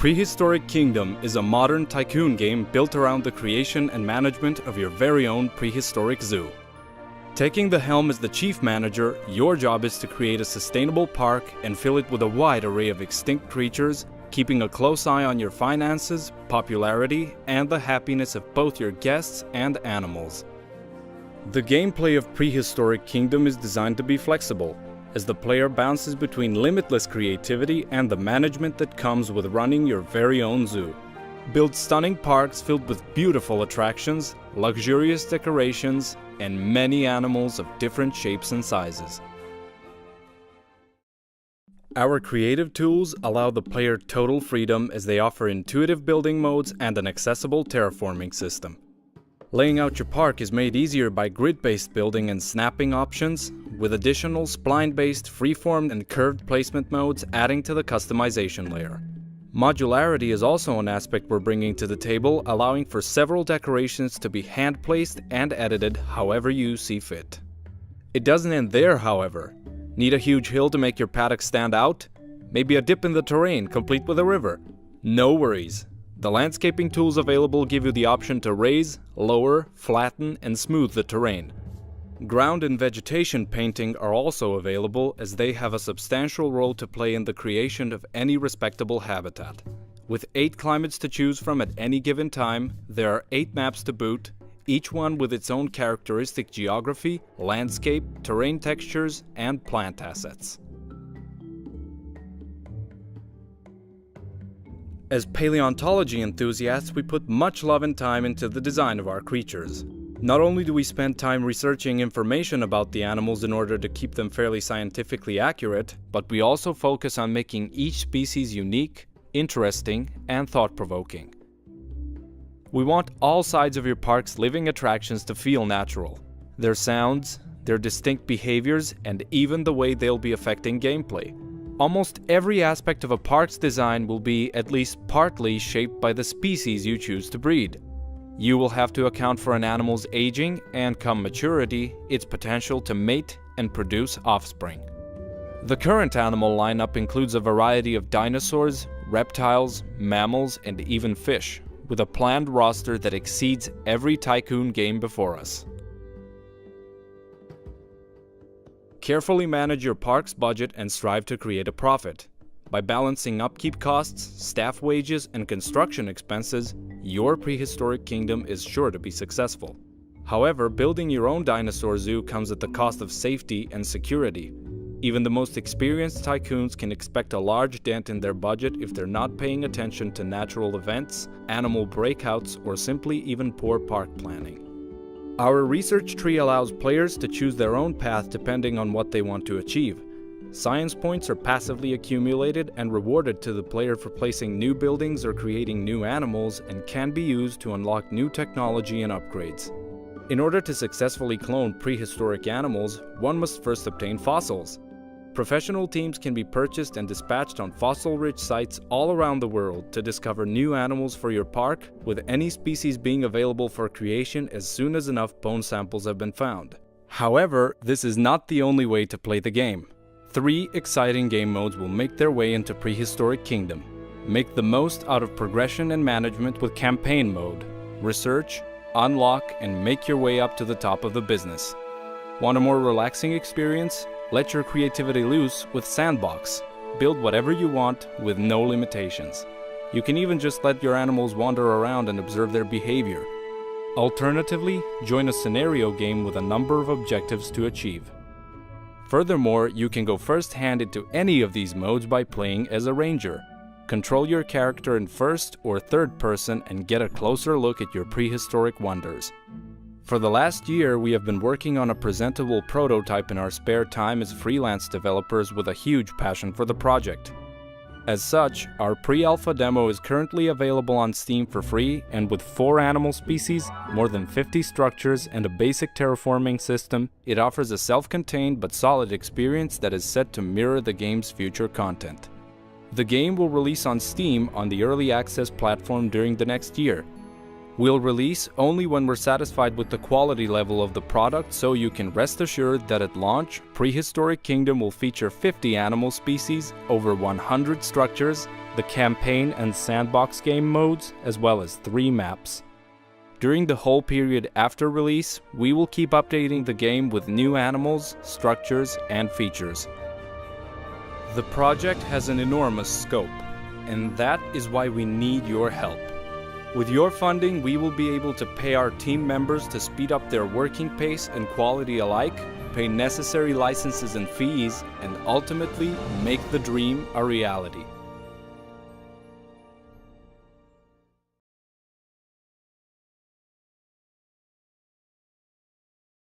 Prehistoric Kingdom is a modern tycoon game built around the creation and management of your very own prehistoric zoo. Taking the helm as the chief manager, your job is to create a sustainable park and fill it with a wide array of extinct creatures, keeping a close eye on your finances, popularity, and the happiness of both your guests and animals. The gameplay of Prehistoric Kingdom is designed to be flexible, as the player bounces between limitless creativity and the management that comes with running your very own zoo. Build stunning parks filled with beautiful attractions, luxurious decorations, and many animals of different shapes and sizes. Our creative tools allow the player total freedom as they offer intuitive building modes and an accessible terraforming system. Laying out your park is made easier by grid-based building and snapping options, with additional spline-based freeform and curved placement modes adding to the customization layer. Modularity is also an aspect we're bringing to the table, allowing for several decorations to be hand-placed and edited however you see fit. It doesn't end there, however. Need a huge hill to make your paddock stand out? Maybe a dip in the terrain, complete with a river? No worries. The landscaping tools available give you the option to raise, lower, flatten, and smooth the terrain. Ground and vegetation painting are also available, as they have a substantial role to play in the creation of any respectable habitat. With 8 climates to choose from at any given time, there are 8 maps to boot, each one with its own characteristic geography, landscape, terrain textures, and plant assets. As paleontology enthusiasts, we put much love and time into the design of our creatures. Not only do we spend time researching information about the animals in order to keep them fairly scientifically accurate, but we also focus on making each species unique, interesting, and thought-provoking. We want all sides of your park's living attractions to feel natural. Their sounds, their distinct behaviors, and even the way they'll be affecting gameplay. Almost every aspect of a park's design will be at least partly shaped by the species you choose to breed. You will have to account for an animal's aging and, come maturity, its potential to mate and produce offspring. The current animal lineup includes a variety of dinosaurs, reptiles, mammals, and even fish, with a planned roster that exceeds every tycoon game before us. Carefully manage your park's budget and strive to create a profit. By balancing upkeep costs, staff wages, and construction expenses, your Prehistoric Kingdom is sure to be successful. However, building your own dinosaur zoo comes at the cost of safety and security. Even the most experienced tycoons can expect a large dent in their budget if they're not paying attention to natural events, animal breakouts, or simply even poor park planning. Our research tree allows players to choose their own path depending on what they want to achieve. Science points are passively accumulated and rewarded to the player for placing new buildings or creating new animals, and can be used to unlock new technology and upgrades. In order to successfully clone prehistoric animals, one must first obtain fossils. Professional teams can be purchased and dispatched on fossil-rich sites all around the world to discover new animals for your park, with any species being available for creation as soon as enough bone samples have been found. However, this is not the only way to play the game. 3 exciting game modes will make their way into Prehistoric Kingdom. Make the most out of progression and management with Campaign Mode. Research, unlock, and make your way up to the top of the business. Want a more relaxing experience? Let your creativity loose with Sandbox. Build whatever you want with no limitations. You can even just let your animals wander around and observe their behavior. Alternatively, join a scenario game with a number of objectives to achieve. Furthermore, you can go first-hand into any of these modes by playing as a ranger. Control your character in first or third person and get a closer look at your prehistoric wonders. For the last year, we have been working on a presentable prototype in our spare time as freelance developers with a huge passion for the project. As such, our pre-alpha demo is currently available on Steam for free, and with 4 animal species, more than 50 structures, and a basic terraforming system, it offers a self-contained but solid experience that is set to mirror the game's future content. The game will release on Steam on the early access platform during the next year. We'll release only when we're satisfied with the quality level of the product, so you can rest assured that at launch, Prehistoric Kingdom will feature 50 animal species, over 100 structures, the campaign and sandbox game modes, as well as 3 maps. During the whole period after release, we will keep updating the game with new animals, structures, and features. The project has an enormous scope, and that is why we need your help. With your funding, we will be able to pay our team members to speed up their working pace and quality alike, pay necessary licenses and fees, and ultimately make the dream a reality.